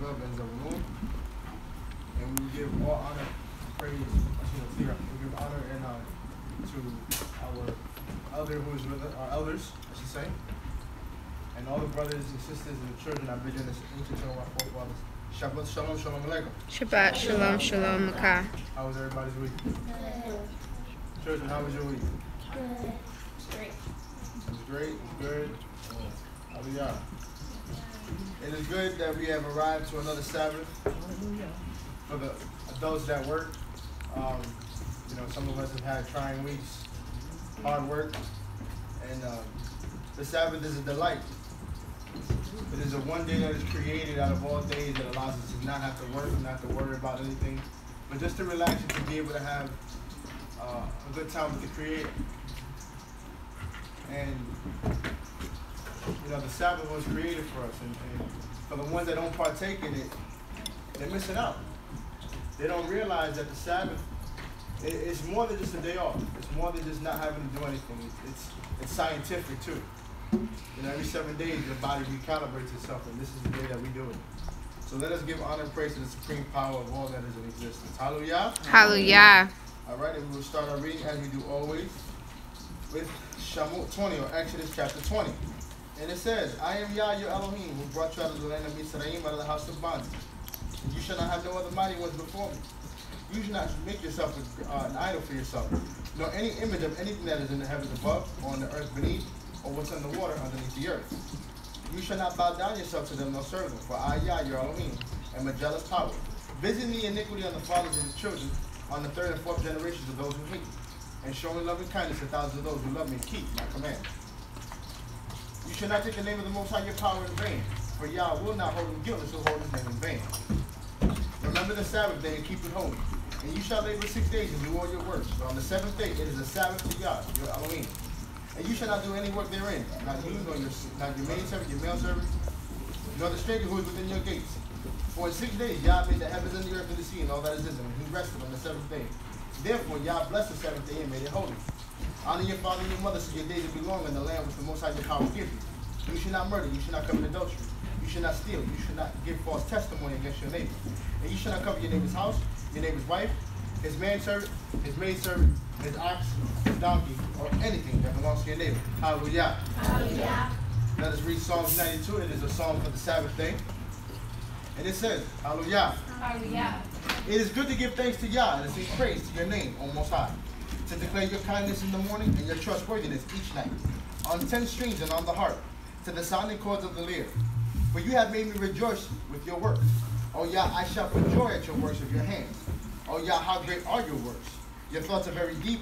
And we give all honor, praise, we give honor and to our elder who is with us, our elders, I should say, and all the brothers and sisters and the children I've been in this ancient of our forefathers. Shabbat shalom, shalom aleichem. Shabbat shalom, shalom makah. How was everybody's week? Good. Children, how was your week? Good. Great. It was great. It was good. Hallelujah. It is good that we have arrived to another Sabbath. For the adults that work, some of us have had trying weeks, hard work, and the Sabbath is a delight. It is a one day that is created out of all days that allows us to not have to work, not have to worry about anything, but just to relax and to be able to have a good time with the Creator. And the Sabbath was created for us, and for the ones that don't partake in it, they're missing out. They don't realize that the Sabbath is more than just a day off. It's more than just not having to do anything. It's scientific too. Every 7 days your body recalibrates itself, and this is the day that we do it. So let us give honor and praise to the supreme power of all that is in existence. Hallelujah. Hallelujah. All right, and we will start our reading as we do always with Shamot 20, or Exodus chapter 20. And it says, I am Yah, your Elohim, who brought you out of the land of Mizraim, out of the house of bondage. You shall not have no other mighty ones before me. You should not make yourself an idol for yourself, nor any image of anything that is in the heavens above, or on the earth beneath, or what's in the water underneath the earth. You shall not bow down yourself to them nor serve them, for I, Yah, your Elohim, am a jealous power, visiting the iniquity on the fathers and the children, on the third and fourth generations of those who hate me, and showing loving kindness to thousands of those who love me and keep my command. You shall not take the name of the Most High your power in vain, for Yah will not hold him guiltless who hold his name in vain. Remember the Sabbath day and keep it holy. And you shall labor 6 days and do all your works. But on the seventh day it is a Sabbath to Yah, your Elohim. And you shall not do any work therein, not you, nor not your maidservant, your male servant, nor the stranger who is within your gates. For in 6 days Yah made the heavens and the earth and the sea and all that is in them, and he rested on the seventh day. Therefore Yah blessed the seventh day and made it holy. Honor your father and your mother so your days will be long in the land which the Most High your power will give you. You should not murder, you should not commit adultery. You should not steal. You should not give false testimony against your neighbor. And you should not cover your neighbor's house, your neighbor's wife, his manservant, his maidservant, his ox, his donkey, or anything that belongs to your neighbor. Hallelujah. Hallelujah. Let us read Psalms 92. It is a psalm for the Sabbath day. And it says, Hallelujah. Hallelujah. It is good to give thanks to Yah and to sing praise to your name, O Most High, to declare your kindness in the morning and your trustworthiness each night, on 10 strings and on the harp, to the sounding chords of the lyre. For you have made me rejoice with your works. O Yah, I shout for joy at your works of your hands. O Yah, how great are your works. Your thoughts are very deep,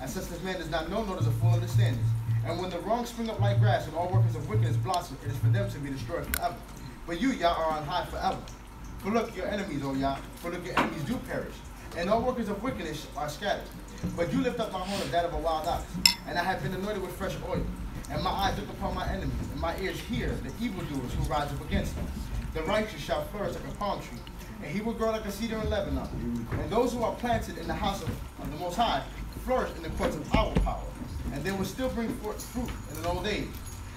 and such as man does not know, nor does a fool understand this. And when the wrong spring up like grass, and all workers of wickedness blossom, it is for them to be destroyed forever. But you, Yah, are on high forever. For look, your enemies, O Yah, for look, your enemies do perish, and all workers of wickedness are scattered. But you lift up my horn as that of a wild ox, and I have been anointed with fresh oil. And my eyes look upon my enemies, and my ears hear the evildoers who rise up against me. The righteous shall flourish like a palm tree, and he will grow like a cedar in Lebanon. And those who are planted in the house of the Most High flourish in the courts of our power. And they will still bring forth fruit in an old age.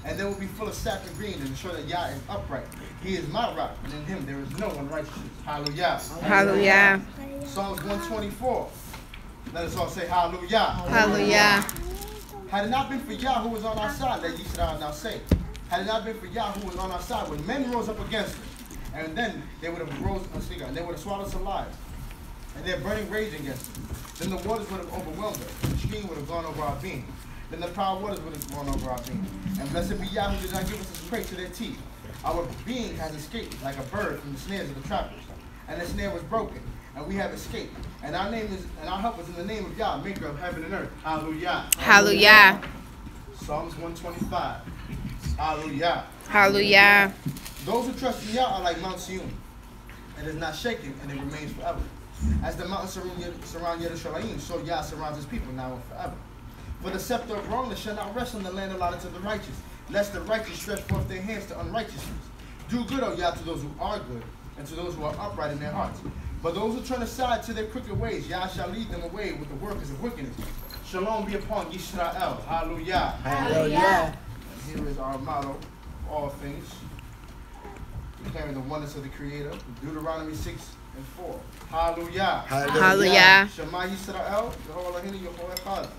And they will be full of sap and green, and ensure that Yah is upright. He is my rock, and in him there is no unrighteousness. Hallelujah. Hallelujah. Psalms 124. Let us all say hallelujah. Hallelujah. Had it not been for Yah who was on our side, that ye should now say. Had it not been for Yah who was on our side, when men rose up against us, and then they would have and they would have swallowed us alive, and their burning rage against us. Then the waters would have overwhelmed us, and the stream would have gone over our being. Then the proud waters would have gone over our being. And blessed be Yah who did not give us a prey to their teeth. Our being has escaped like a bird from the snares of the trappers, and the snare was broken, and we have escaped. And our help is in the name of Yah, maker of heaven and earth. Hallelujah. Hallelujah. Psalms 125. Hallelujah. Hallelujah. Those who trust in Yah are like Mount Zion. It is not shaken, and it remains forever. As the mountains surround Yerushalayim, so Yah surrounds his people now and forever. For the scepter of wrongness shall not rest on the land allotted to the righteous, lest the righteous stretch forth their hands to unrighteousness. Do good, O Yah, to those who are good, and to those who are upright in their hearts. But those who turn aside to their crooked ways, Yah shall lead them away with the workers of wickedness. Shalom be upon Yisrael. Hallelujah. Hallelujah. And here is our motto, all things. declaring the oneness of the Creator. Deuteronomy 6:4. Hallelujah. Hallelujah. Shema Yisrael, Yehovah Eloheinu, Yehovah Echad.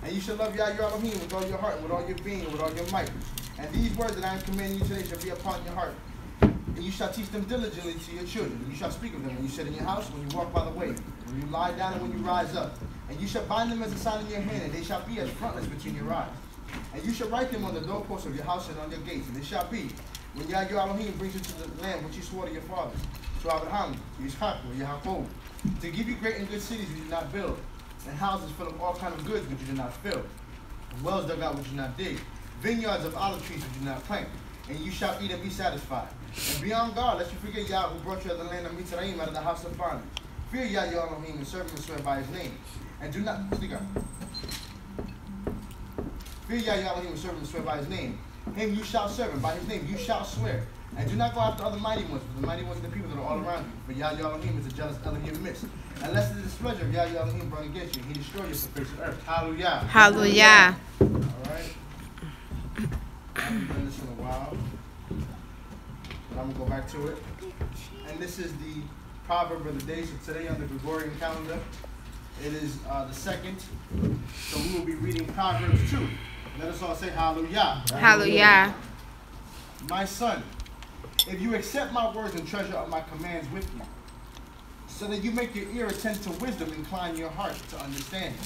And you shall love Yah your Elohim with all your heart, with all your being, with all your might. And these words that I am commanding you today shall be upon your heart. And you shall teach them diligently to your children. And you shall speak of them when you sit in your house, when you walk by the way, when you lie down, and when you rise up. And you shall bind them as a sign in your hand, and they shall be as frontlets between your eyes. And you shall write them on the doorposts of your house and on your gates. And it shall be, when Yah your Elohim brings you to the land which he swore to your fathers, to Abraham, to Yitzchak, to Yaakov, to give you great and good cities which you did not build, and houses full of all kinds of goods which you did not fill, and wells dug out which you did not dig, vineyards of olive trees which you did not plant, and you shall eat and be satisfied. And be on guard, lest you forget Yah who brought you out of the land of Mitzrayim, out of the house of bondage. Fear Yah your Elohim and serve him and swear by his name. And do not fear Yah your Elohim and serve him and swear by his name. Him you shall serve, and by his name you shall swear. And do not go after other mighty ones, for the mighty ones are the people that are all around you. For Yah your Elohim is a jealous Elohim midst. Unless the displeasure of Yah your Elohim brought against you, he destroy you from the face of the earth. Hallelujah. Hallelujah. Alright. I haven't done this in a while, but I'm going to go back to it. And this is the proverb of the day. So today on the Gregorian calendar, it is the second. So we will be reading Proverbs 2. Let us all say hallelujah. Hallelujah. My son, if you accept my words and treasure up my commands with you, so that you make your ear attend to wisdom, incline your heart to understanding.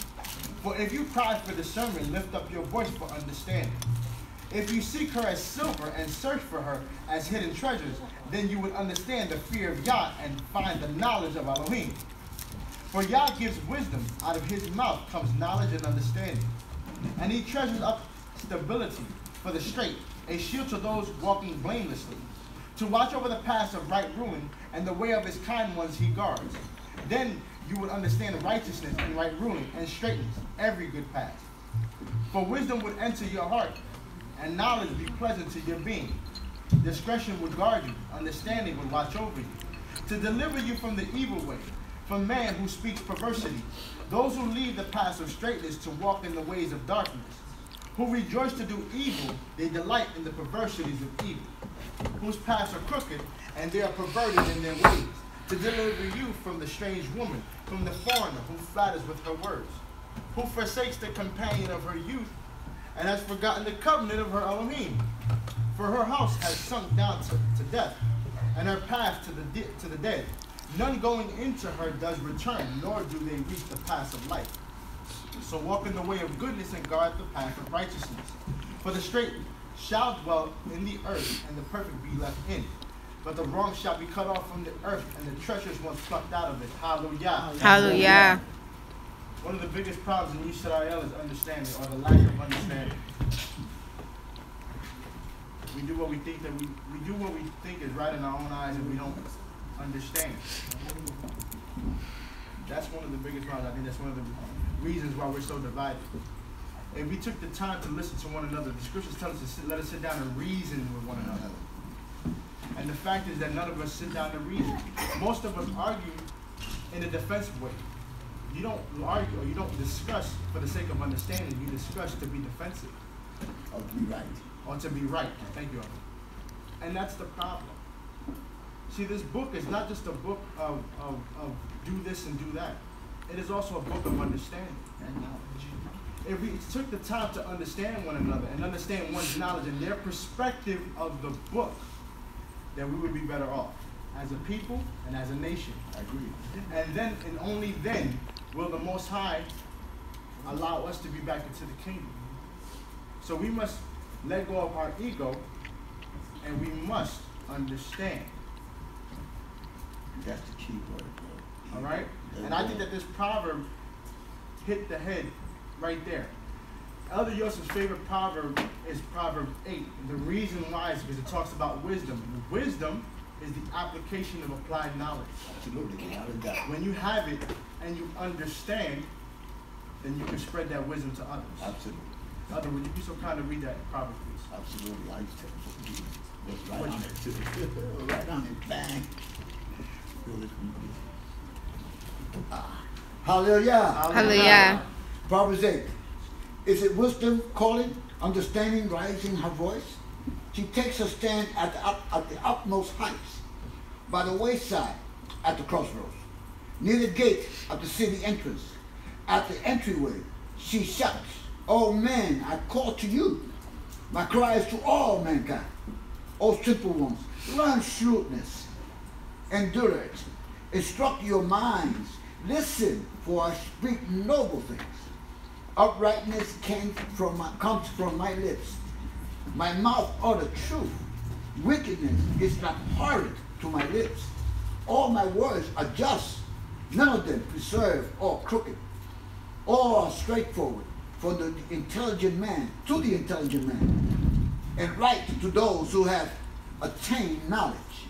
For if you cry for discernment, lift up your voice for understanding. If you seek her as silver and search for her as hidden treasures, then you would understand the fear of Yah and find the knowledge of Elohim. For Yah gives wisdom, out of his mouth comes knowledge and understanding. And he treasures up stability for the straight, a shield to those walking blamelessly, to watch over the paths of right ruling, and the way of his kind ones he guards. Then you would understand righteousness and right ruling, and straightens every good path. For wisdom would enter your heart, and knowledge be pleasant to your being. Discretion would guard you, understanding would watch over you, to deliver you from the evil way, from man who speaks perversity, those who leave the paths of straightness to walk in the ways of darkness, who rejoice to do evil, they delight in the perversities of evil, whose paths are crooked, and they are perverted in their ways, to deliver you from the strange woman, from the foreigner who flatters with her words, who forsakes the companion of her youth, and has forgotten the covenant of her Elohim. For her house has sunk down to death, and her path to the dead. None going into her does return, nor do they reach the paths of life. So walk in the way of goodness and guard the path of righteousness. For the straight shall dwell in the earth, and the perfect be left in. But the wrong shall be cut off from the earth, and the treacherous ones plucked out of it. Hallelujah. Hallelujah. One of the biggest problems in Yisrael is understanding, or the lack of understanding. We do what we think that we do what we think is right in our own eyes, and we don't understand. That's one of the biggest problems. I think that's one of the reasons why we're so divided. If we took the time to listen to one another, the scriptures tell us to let us sit down and reason with one another. And the fact is that none of us sit down and reason. Most of us argue in a defensive way. You don't argue or you don't discuss for the sake of understanding. You discuss to be defensive. Or to be right. Or to be right. Thank you. And that's the problem. See, this book is not just a book of do this and do that. It is also a book of understanding and knowledge. If we took the time to understand one another and understand one's knowledge and their perspective of the book, then we would be better off as a people and as a nation. I agree. And then, and only then, will the Most High allow us to be back into the kingdom. So we must let go of our ego, and we must understand. That's the key word, bro. All right? And I think that this proverb hit the head right there. Elder Yosef's favorite proverb is Proverb 8. And the reason why is because it talks about wisdom. Wisdom is the application of applied knowledge. Absolutely. When you have it and you understand, then you can spread that wisdom to others. Absolutely. Elder, would you be so kind to read that proverb, please? Absolutely. I used to was right on it too. Right on it. Bang. Feel it from Hallelujah. Hallelujah. Proverbs 8. Is it wisdom calling, understanding rising her voice? She takes her stand at the utmost heights, by the wayside, at the crossroads, near the gate of the city entrance. At the entryway, she shouts, "O men, I call to you." My cry is to all mankind. O simple ones, learn shrewdness, endurance, instruct your minds. Listen, for I speak noble things. Uprightness comes from my lips. My mouth utters truth. Wickedness is not horrid to my lips. All my words are just, none of them preserved or crooked. All are straightforward for the intelligent man, to the intelligent man, and right to those who have attained knowledge.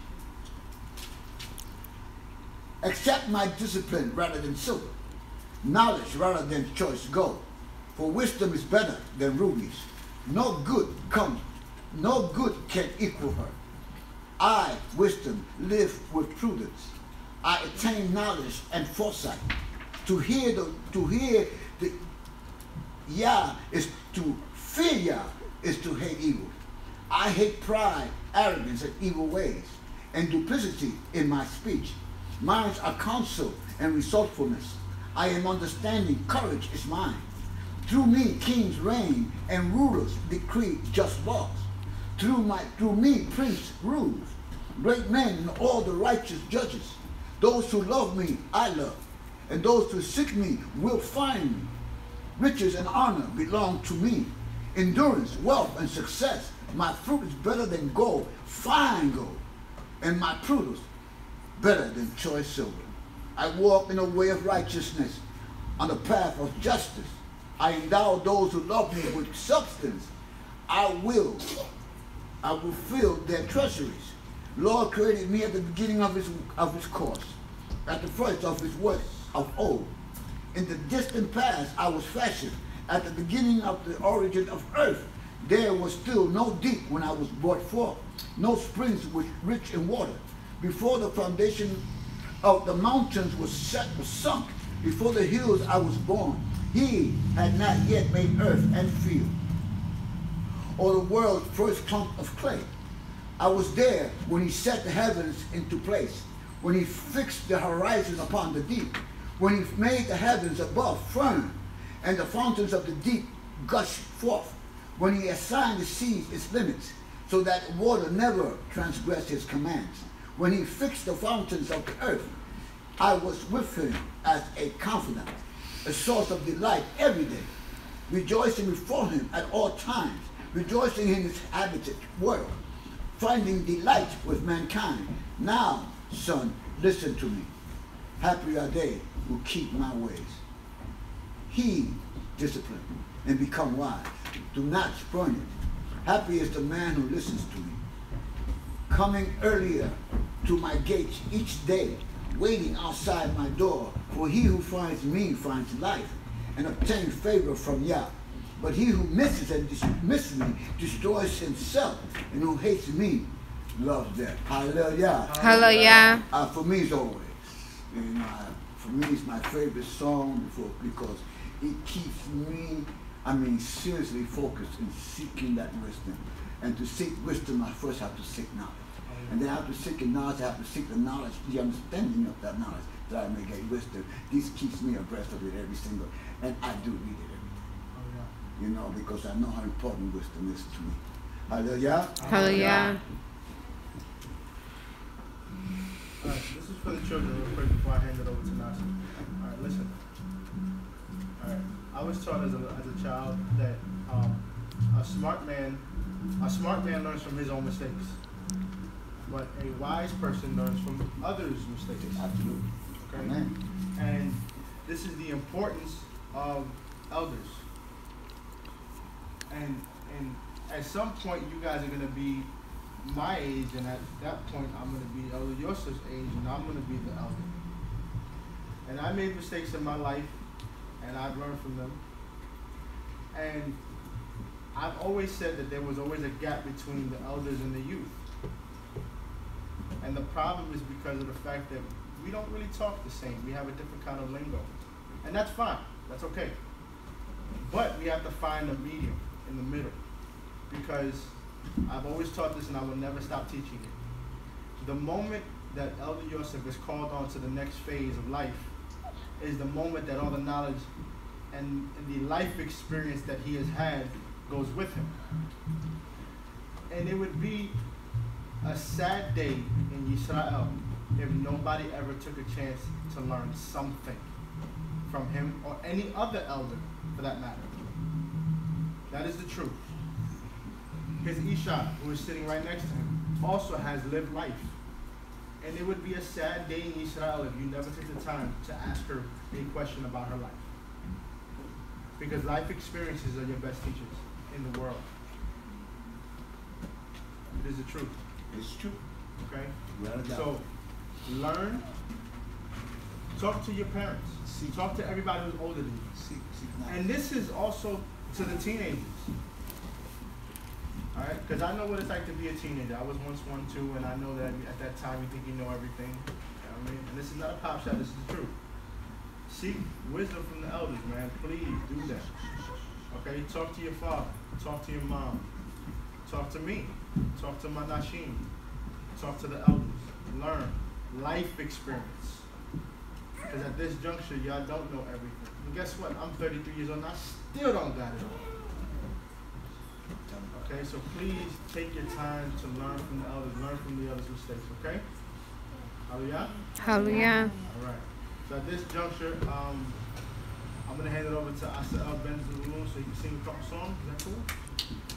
Accept my discipline rather than silver, knowledge rather than choice gold. For wisdom is better than rubies. No good can equal her. I, wisdom, live with prudence. I attain knowledge and foresight. To hear the Yah is to fear Yah is to hate evil. I hate pride, arrogance, and evil ways, and duplicity in my speech. Mine are counsel and resourcefulness. I am understanding, courage is mine. Through me kings reign and rulers decree just laws. Through me prince rules, great men and all the righteous judges. Those who love me I love, and those who seek me will find me. Riches and honor belong to me. Endurance, wealth, and success. My fruit is better than gold, fine gold, and my produce better than choice silver. I walk in a way of righteousness, on the path of justice. I endow those who love me with substance. I will fill their treasuries. Lord created me at the beginning of his course, at the first of his work of old. In the distant past I was fashioned, at the beginning of the origin of earth. There was still no deep when I was brought forth, no springs rich in water. Before the foundation of the mountains was sunk, before the hills I was born. He had not yet made earth and field, or the world's first clump of clay. I was there when he set the heavens into place, when he fixed the horizon upon the deep, when he made the heavens above firm, and the fountains of the deep gushed forth, when he assigned the seas its limits, so that water never transgressed his commands, when he fixed the fountains of the earth. I was with him as a confidant, a source of delight every day, rejoicing before him at all times, rejoicing in his habited world, finding delight with mankind. Now, son, listen to me. Happy are they who keep my ways. Heed discipline and become wise. Do not spurn it. Happy is the man who listens to me. Coming earlier to my gates each day, waiting outside my door, for he who finds me finds life and obtains favor from Yah. But he who misses and dismisses me destroys himself, and who hates me loves death. Hallelujah. Hallelujah. For me, it's always. You know, for me, it's my favorite song because it keeps me, seriously focused in seeking that wisdom. And to seek wisdom, I first have to seek knowledge. And then after seeking knowledge, I have to seek the knowledge, the understanding of that knowledge, that I may get wisdom. This keeps me abreast of it every single, and I do read it every day. You know, because I know how important wisdom is to me. Hallelujah. Hallelujah. All right, this is for the children real quick before I hand it over to Nasa. All right, listen. All right, I was taught as a child that a smart man learns from his own mistakes, but a wise person learns from others' mistakes. Absolutely. Okay. Amen. And this is the importance of elders. And at some point, you guys are going to be my age, and at that point, I'm going to be Elder Yosef's age, and I'm going to be the elder. And I made mistakes in my life, and I've learned from them. And I've always said that there was always a gap between the elders and the youth. And the problem is because of the fact that we don't really talk the same. We have a different kind of lingo. And that's fine. That's okay. But we have to find a medium in the middle. Because I've always taught this and I will never stop teaching it. The moment that Elder Yosef is called on to the next phase of life is the moment that all the knowledge and the life experience that he has had goes with him. And it would be a sad day in Yisrael if nobody ever took a chance to learn something from him or any other elder for that matter. That is the truth. His Isha, who is sitting right next to him, also has lived life. And it would be a sad day in Israel if you never took the time to ask her a question about her life. Because life experiences are your best teachers in the world. It is the truth. It's true. Okay? Without a doubt. So, learn. Talk to your parents. Talk to everybody who's older than you. And this is also to the teenagers. Alright? Because I know what it's like to be a teenager. I was once one too, and I know that at that time you think you know everything. You know what I mean? And this is not a pop shot, this is the truth. Seek wisdom from the elders, man. Please do that. Okay? Talk to your father. Talk to your mom. Talk to me. Talk to my Nashim. Talk to the elders. Learn. Life experience. Because at this juncture, y'all don't know everything. And guess what? I'm 33 years old and I still don't got it all. Okay, so please take your time to learn from the elders. Learn from the elders' mistakes, okay? Hallelujah? Hallelujah. All right. So at this juncture, I'm going to hand it over to Asa El Ben Zulu so he can sing a couple songs. Is that cool?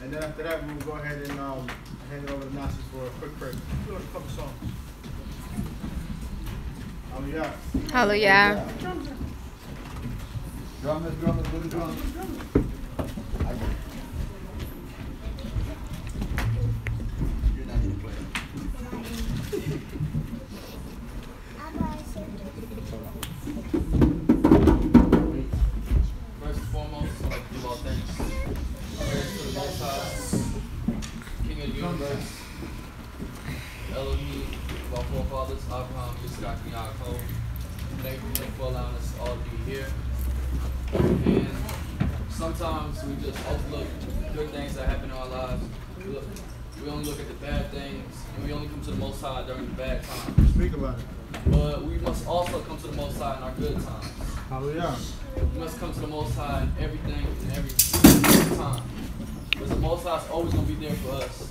And then after that, we'll go ahead and hand it over to Nasi for a quick prayer. Do a couple songs. Hallelujah. Hallelujah. Drummers, go to drums. You're not going to play. First and foremost, I'd like to give all thanks. Prayers to the Most High, King of the universe, Elohim, of our forefathers, Abraham, Yitzchak, and Yaakov. Thank you for allowing us all to be here. And sometimes we just overlook good things that happen in our lives. We only look at the bad things, and we only come to the Most High during the bad times. Speak about it. But we must also come to the Most High in our good times. Hallelujah. We must come to the Most High in everything and every time. Because the Most High is always going to be there for us.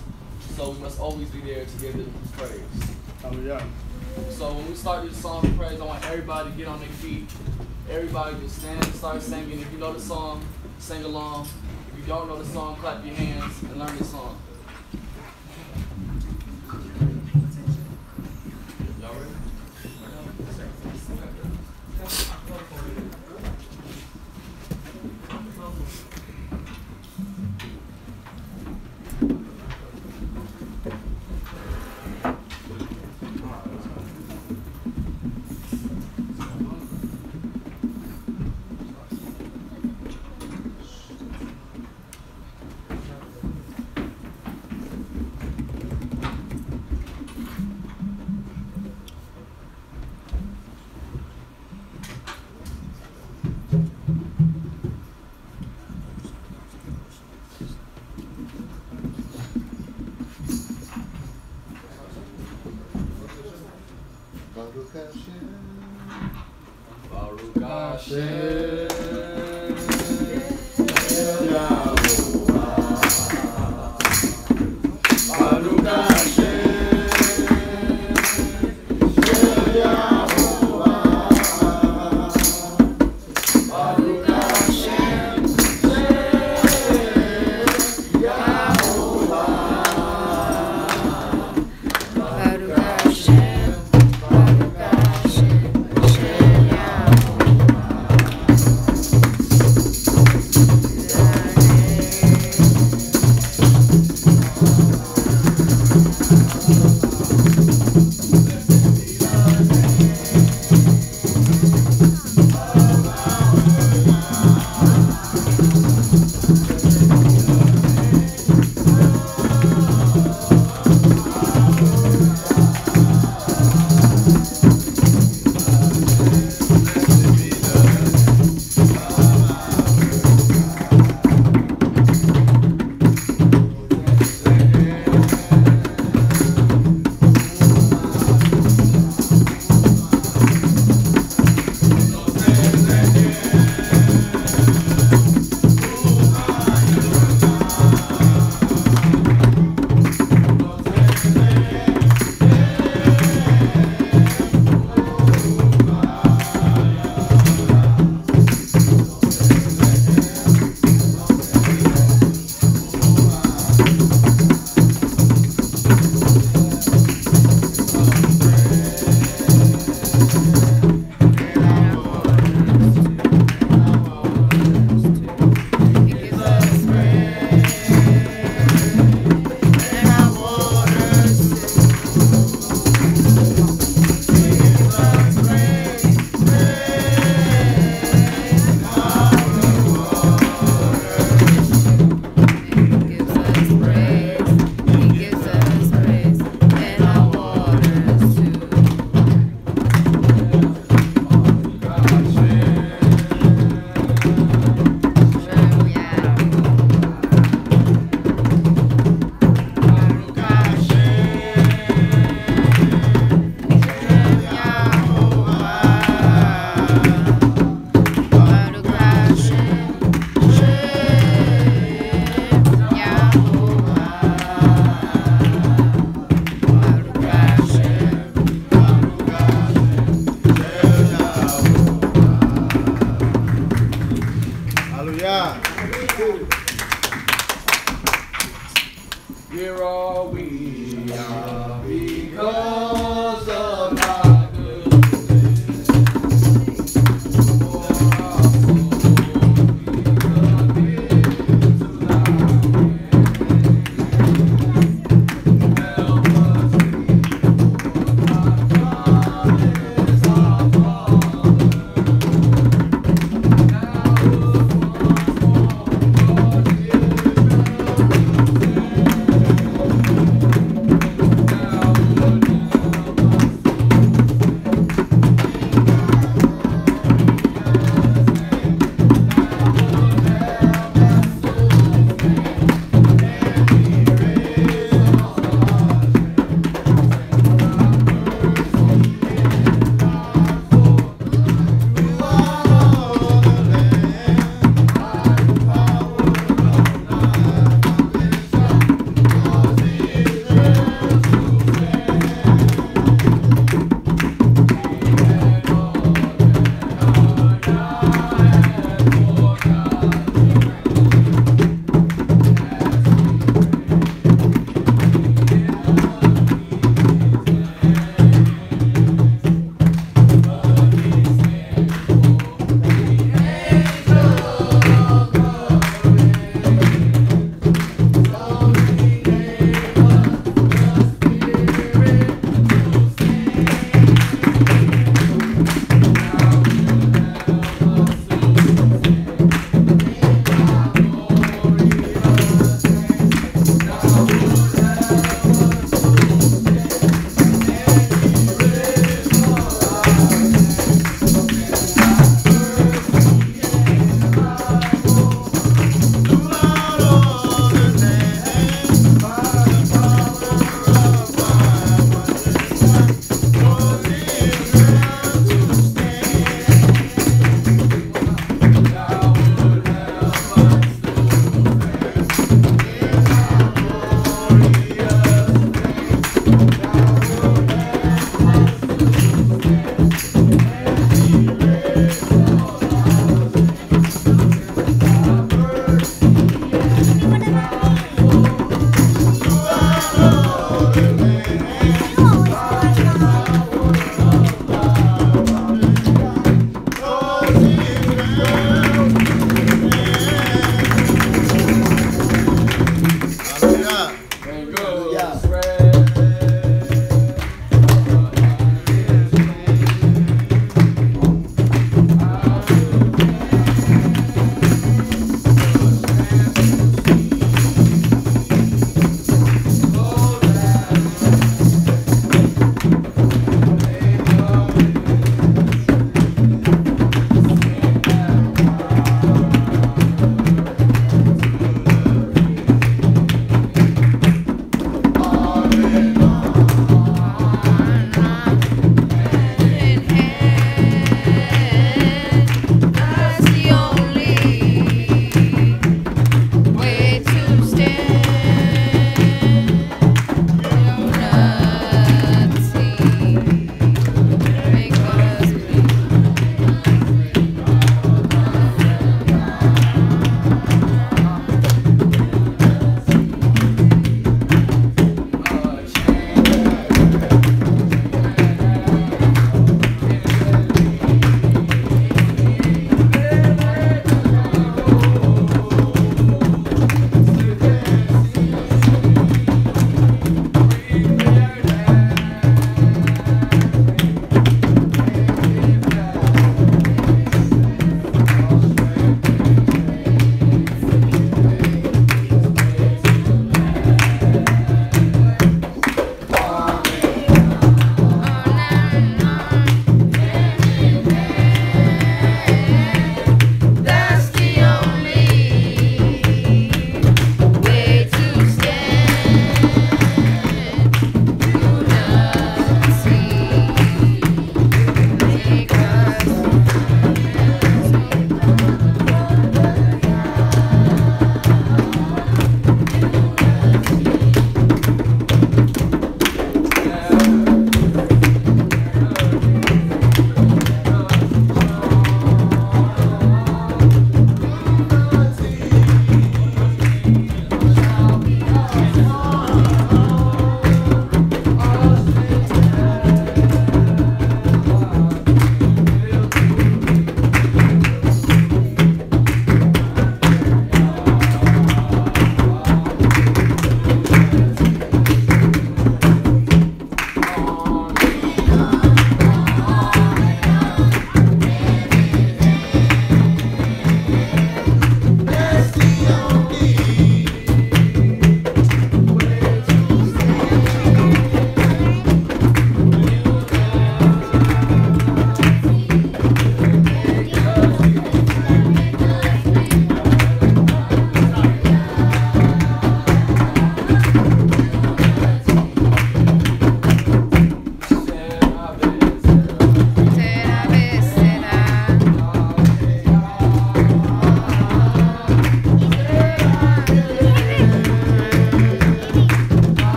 So we must always be there to give Him praise. Hallelujah. So when we start this song of praise, I want everybody to get on their feet. Everybody just stand and start singing. If you know the song, sing along. If you don't know the song, clap your hands and learn the song. Y'all ready? Baruch Hashem. Baruch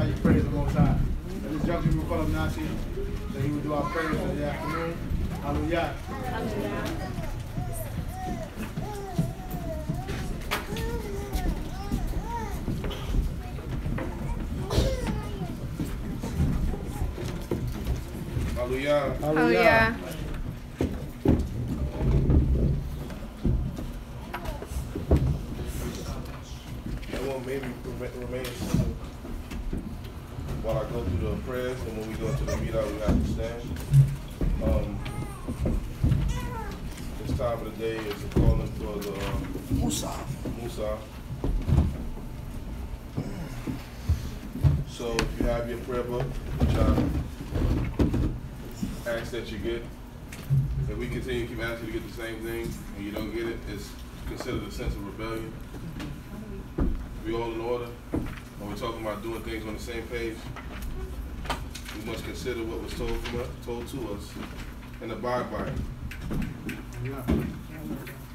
you praise the Most High. At this juncture, we will call up Nasi, that he will do our prayers for the afternoon. Hallelujah. Hallelujah. Hallelujah. I want maybe remain simple while I go through the prayers, and when we go into the meetup, we have to stand. This time of the day is a calling for the Musa. So if you have your prayer book, which I ask that you get, if we continue to keep asking you to get the same thing and you don't get it, it's considered a sense of rebellion. We all in order, when we're talking about doing things on the same page, we must consider what was told to us and abide by it.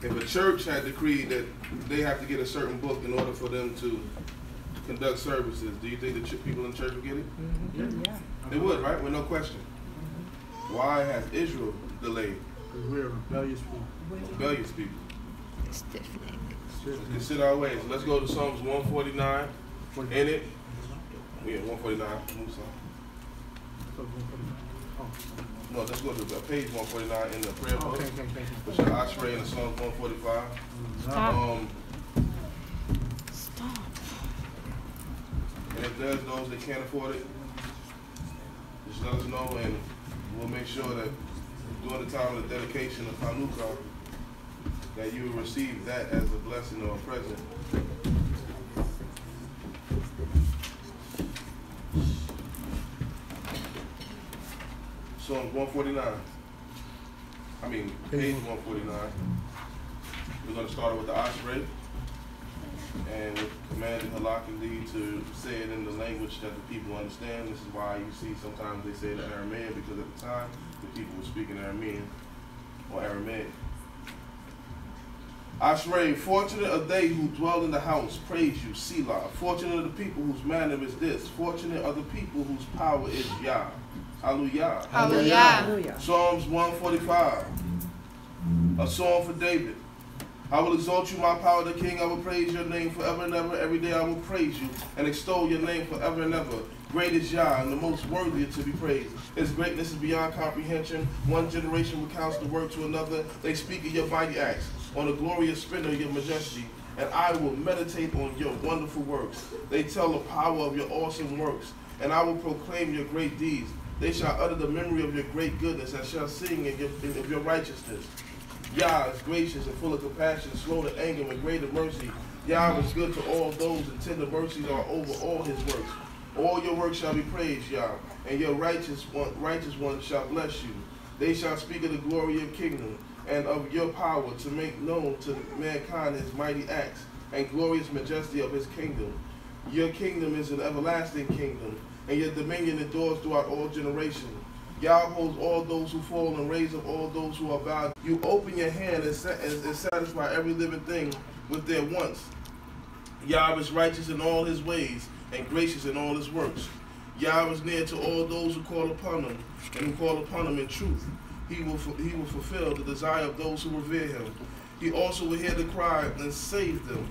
If a church had decreed that they have to get a certain book in order for them to conduct services, do you think the people in the church would get it? Yeah. They would, right? With no question. Why has Israel delayed? Because we're rebellious people. Rebellious people. Stiff-necked. Consider our ways. Let's go to Psalms 149. In it, we at 149. Musa. No, let's go to page 149 in the prayer book. Okay. Which is Ashrei in the Psalms 145. Stop. And if there's those that can't afford it, just let us know, and we'll make sure that during the time of the dedication of Hanukkah, that you will receive that as a blessing or a present. Psalms 149. I mean, page 149. We're going to start with the Ashrei, and we're commanding Halak and Lee to say it in the language that the people understand. This is why you see sometimes they say it in Aramaic, because at the time the people were speaking Aramean or Aramaic. Ashrei, fortunate are they who dwell in the house, praise you, Selah. Fortunate are the people whose manner is this. Fortunate are the people whose power is Yah. Hallelujah. Hallelujah. Psalms 145. A song for David. I will exalt you, my power, the King. I will praise your name forever and ever. Every day I will praise you and extol your name forever and ever. Great is Yah, and the most worthy to be praised. His greatness is beyond comprehension. One generation recounts the work to another. They speak of your mighty acts, on the glorious splendor of your majesty, and I will meditate on your wonderful works. They tell the power of your awesome works, and I will proclaim your great deeds. They shall utter the memory of your great goodness, and shall sing of your righteousness. Yah is gracious and full of compassion, slow to anger and great in mercy. Yah is good to all those, and tender mercies are over all his works. All your works shall be praised, Yah, and your righteous ones shall bless you. They shall speak of the glory of your kingdom, and of your power to make known to mankind his mighty acts and glorious majesty of his kingdom. Your kingdom is an everlasting kingdom, and your dominion endures throughout all generations. Yah holds all those who fall and raise up all those who are bowed. You open your hand and satisfy every living thing with their wants. Yah is righteous in all his ways and gracious in all his works. Yah is near to all those who call upon him, and who call upon him in truth. He will fulfill the desire of those who revere him. He also will hear the cry and save them.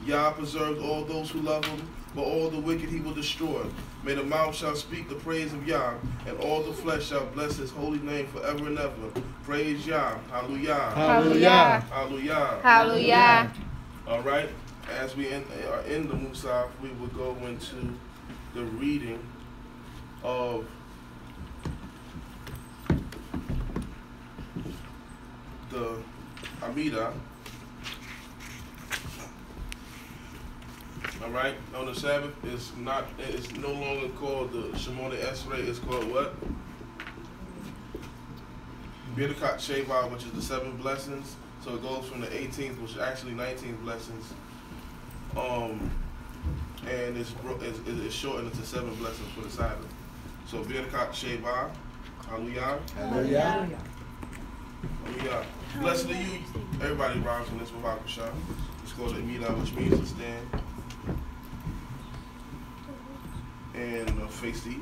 Yah preserves all those who love him, but all the wicked he will destroy. May the mouth shall speak the praise of Yah, and all the flesh shall bless his holy name forever and ever. Praise Yah. Hallelujah. Hallelujah. Hallelujah. Hallelujah. All right. As we are in the Musaf, we will go into the reading of the Amida. All right, on the Sabbath, it's no longer called the Shemona Esrei. It's called what? Birkat Sheva, which is the 7 blessings. So it goes from the 18th, which is actually 19 blessings, and it's shortened into 7 blessings for the Sabbath. So Birkat Sheva, Hallelujah. Hallelujah. Hallelujah. Blessed are you. Everybody rise on this Barak Shah. It's called the Amida, which means to stand. and face these.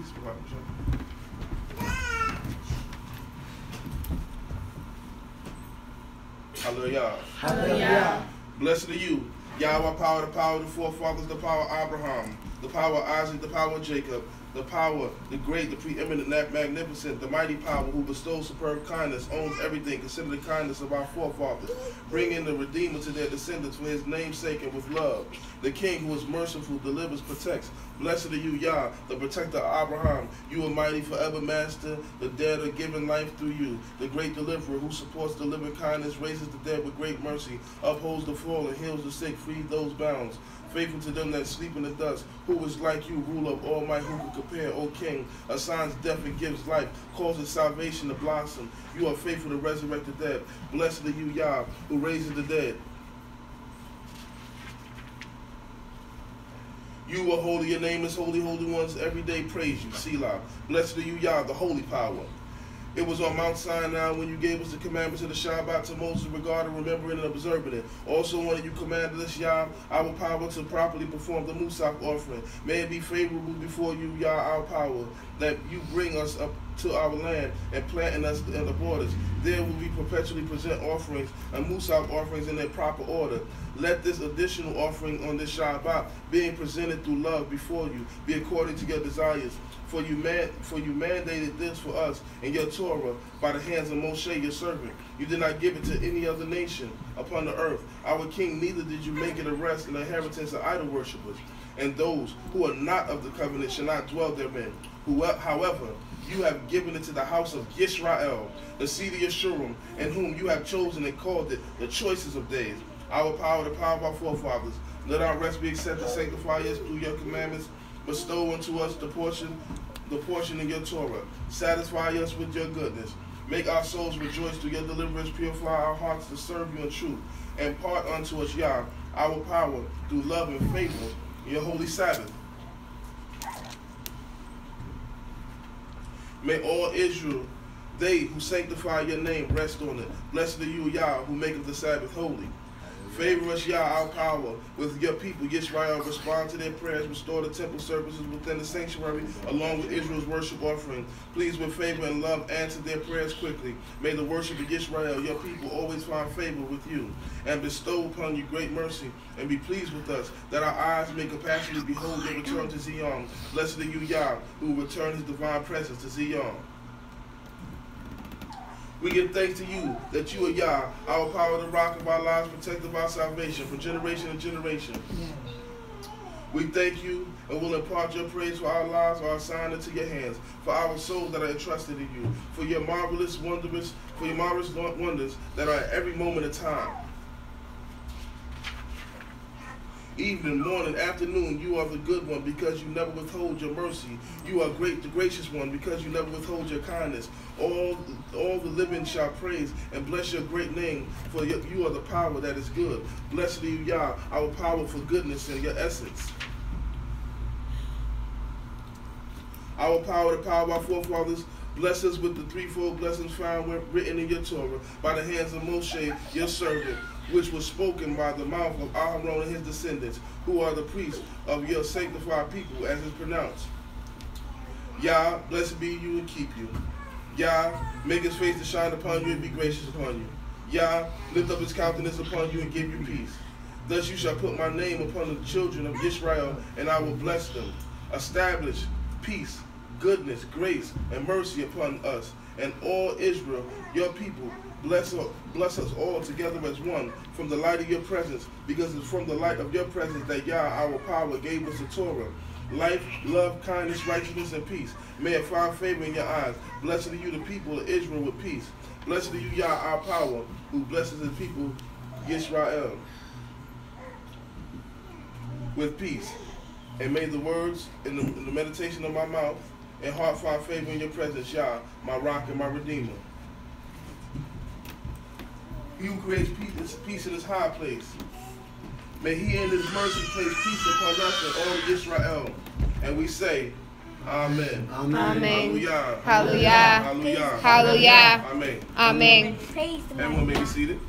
Hallelujah. Hallelujah. Blessed are you, Yahweh, power, the power of the forefathers, the power of Abraham, the power of Isaac, the power of Jacob, the power, the great, the preeminent, magnificent, the mighty power who bestows superb kindness, owns everything. Consider the kindness of our forefathers. Bring in the Redeemer to their descendants for his name's sake and with love. The King who is merciful, delivers, protects. Blessed are you, Yah, the protector of Abraham. You are mighty forever, Master, the dead are given life through you. The great deliverer who supports the living kindness, raises the dead with great mercy, upholds the fallen, heals the sick, frees those bounds. Faithful to them that sleep in the dust, who is like you, ruler of all might, who can compare, O King, assigns death and gives life, causes salvation to blossom. You are faithful to resurrect the dead. Blessed are you, Yah, who raises the dead. You are holy, your name is holy, holy ones every day praise you. Selah. Blessed are you, Yah, the holy power. It was on Mount Sinai when you gave us the commandments of the Shabbat to Moses regarding remembering and observing it. Also when you commanded us, Yah, our power to properly perform the Musaf offering. May it be favorable before you, Yah, our power, that you bring us up to our land and planting us in the borders. There will we perpetually present offerings and Musaf offerings in their proper order. Let this additional offering on this Shabbat, being presented through love before you, be according to your desires. For you mandated this for us in your Torah by the hands of Moshe, your servant. You did not give it to any other nation upon the earth. Our king, neither did you make it a rest and inheritance of idol worshippers. And those who are not of the covenant shall not dwell therein. However, you have given it to the house of Yisrael, the seed of Yeshurun, and whom you have chosen and called it the choicest of days. Our power, the power of our forefathers. Let our rest be accepted, sanctify us through your commandments. Bestow unto us the portion in your Torah. Satisfy us with your goodness. Make our souls rejoice through your deliverance. Purify our hearts to serve you in truth. Impart unto us, Yah, our power through love and favor in your holy Sabbath. May all Israel, they who sanctify your name, rest on it. Blessed are you, Yah, who maketh the Sabbath holy. Favor us, Yah, our power, with your people, Yisrael. Respond to their prayers. Restore the temple services within the sanctuary, along with Israel's worship offering. Please, with favor and love, answer their prayers quickly. May the worship of Yisrael, your people, always find favor with you, and bestow upon you great mercy, and be pleased with us, that our eyes may capacity behold your return to Zion. Blessed are you, Yah, who will return his divine presence to Zion. We give thanks to you that you are Yah, our power, the rock of our lives, protector of our salvation, from generation to generation. We thank you and will impart your praise for our lives are assigned into your hands, for our souls that are entrusted in you, for your marvelous wonders that are at every moment of time. Evening, morning, afternoon, you are the good one because you never withhold your mercy. You are great, the gracious one because you never withhold your kindness. All the living shall praise and bless your great name, for you are the power that is good. Blessed are you, Yah, our power for goodness and your essence. Our power, the power of our forefathers, bless us with the threefold blessings found written in your Torah by the hands of Moshe, your servant, which was spoken by the mouth of Aharon and his descendants, who are the priests of your sanctified people, as is pronounced. Yah, blessed be you and keep you. Yah, make his face to shine upon you and be gracious upon you. Yah, lift up his countenance upon you and give you peace. Thus you shall put my name upon the children of Israel, and I will bless them. Establish peace, goodness, grace, and mercy upon us and all Israel, your people. Bless us all together as one from the light of your presence, because it's from the light of your presence that Yah, our power, gave us the Torah. Life, love, kindness, righteousness, and peace. May it find favor in your eyes. Blessed are you, the people of Israel, with peace. Blessed are you, Yah, our power, who blesses his people, Yisrael, with peace. And may the words and the meditation of my mouth and heart find favor in your presence, Yah, my rock and my redeemer. He who creates peace in his high place. May he in his mercy place peace upon us and all of Israel. And we say, Amen. Amen. Hallelujah. Hallelujah. Hallelujah. Hallelujah. Amen. Amen. Praise the Lord. Everyone may be seated.